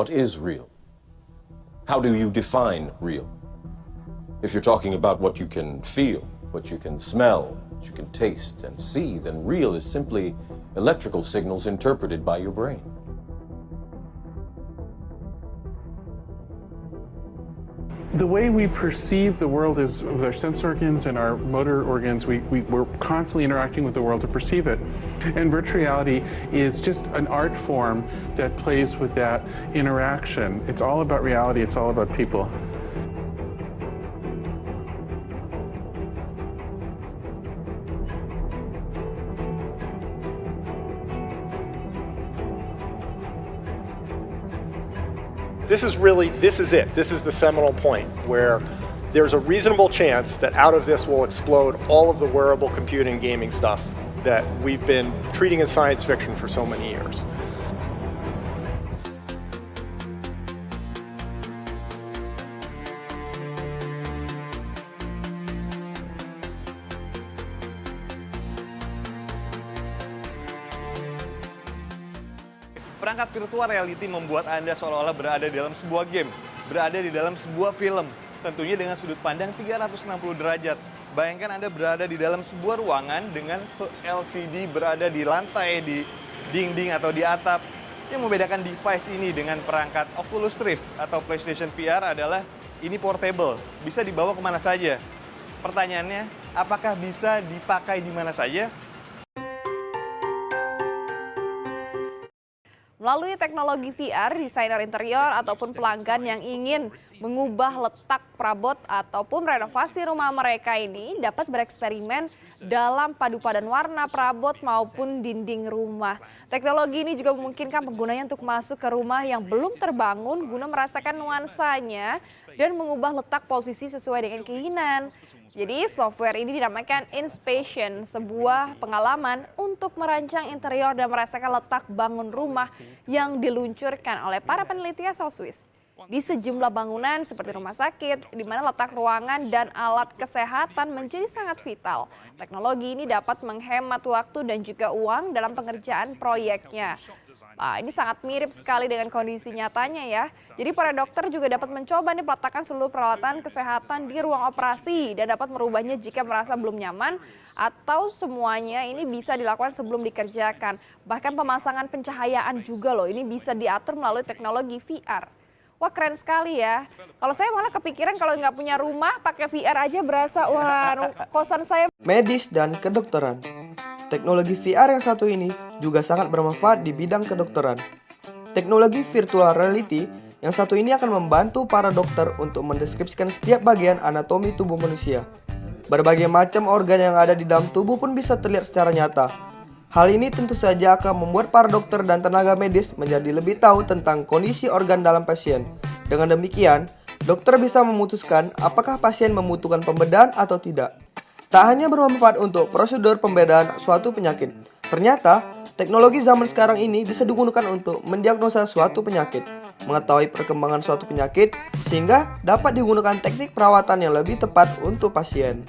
What is real? How do you define real? If you're talking about what you can feel, what you can smell, what you can taste and see, then real is simply electrical signals interpreted by your brain. The way we perceive the world is with our sense organs and our motor organs. We're constantly interacting with the world to perceive it. And virtual reality is just an art form that plays with that interaction. It's all about reality. It's all about people. This is it. This is the seminal point where there's a reasonable chance that out of this will explode all of the wearable computing gaming stuff that we've been treating as science fiction for so many years. Perangkat virtual reality membuat Anda seolah-olah berada di dalam sebuah game, berada di dalam sebuah film, tentunya dengan sudut pandang 360 derajat. Bayangkan Anda berada di dalam sebuah ruangan dengan LCD berada di lantai, di dinding atau di atap. Yang membedakan device ini dengan perangkat Oculus Rift atau PlayStation VR adalah ini portable, bisa dibawa kemana saja. Pertanyaannya, apakah bisa dipakai di mana saja? Melalui teknologi VR, desainer interior ataupun pelanggan yang ingin mengubah letak perabot ataupun renovasi rumah mereka ini dapat bereksperimen dalam padupadan warna perabot maupun dinding rumah. Teknologi ini juga memungkinkan penggunanya untuk masuk ke rumah yang belum terbangun guna merasakan nuansanya dan mengubah letak posisi sesuai dengan keinginan. Jadi software ini dinamakan Inspation, sebuah pengalaman untuk merancang interior dan merasakan letak bangun rumah yang diluncurkan oleh para peneliti asal Swiss. Di sejumlah bangunan seperti rumah sakit, di mana letak ruangan dan alat kesehatan menjadi sangat vital. Teknologi ini dapat menghemat waktu dan juga uang dalam pengerjaan proyeknya. Nah, ini sangat mirip sekali dengan kondisi nyatanya ya. Jadi para dokter juga dapat mencoba nih peletakan seluruh peralatan kesehatan di ruang operasi dan dapat merubahnya jika merasa belum nyaman atau semuanya ini bisa dilakukan sebelum dikerjakan. Bahkan pemasangan pencahayaan juga loh, ini bisa diatur melalui teknologi VR. Wah keren sekali ya. Kalau saya malah kepikiran kalau nggak punya rumah pakai VR aja berasa wah kosan saya. Medis dan kedokteran. Teknologi VR yang satu ini juga sangat bermanfaat di bidang kedokteran. Teknologi virtual reality yang satu ini akan membantu para dokter untuk mendeskripsikan setiap bagian anatomi tubuh manusia. Berbagai macam organ yang ada di dalam tubuh pun bisa terlihat secara nyata. Hal ini tentu saja akan membuat para dokter dan tenaga medis menjadi lebih tahu tentang kondisi organ dalam pasien. Dengan demikian, dokter bisa memutuskan apakah pasien membutuhkan pembedahan atau tidak. Tak hanya bermanfaat untuk prosedur pembedahan suatu penyakit, ternyata teknologi zaman sekarang ini bisa digunakan untuk mendiagnosa suatu penyakit, mengetahui perkembangan suatu penyakit, sehingga dapat digunakan teknik perawatan yang lebih tepat untuk pasien.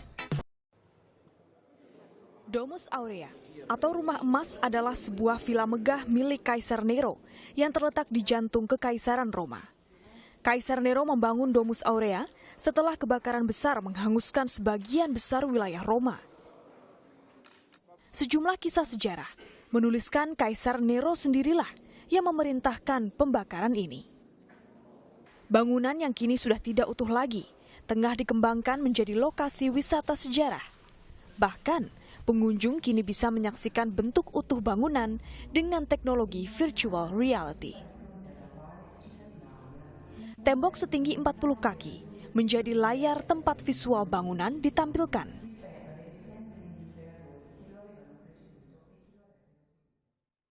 Domus Aurea atau Rumah Emas adalah sebuah villa megah milik Kaisar Nero yang terletak di jantung Kekaisaran Roma. Kaisar Nero membangun Domus Aurea setelah kebakaran besar menghanguskan sebagian besar wilayah Roma. Sejumlah kisah sejarah menuliskan Kaisar Nero sendirilah yang memerintahkan pembakaran ini. Bangunan yang kini sudah tidak utuh lagi tengah dikembangkan menjadi lokasi wisata sejarah. Bahkan, pengunjung kini bisa menyaksikan bentuk utuh bangunan dengan teknologi virtual reality. Tembok setinggi 40 kaki menjadi layar tempat visual bangunan ditampilkan.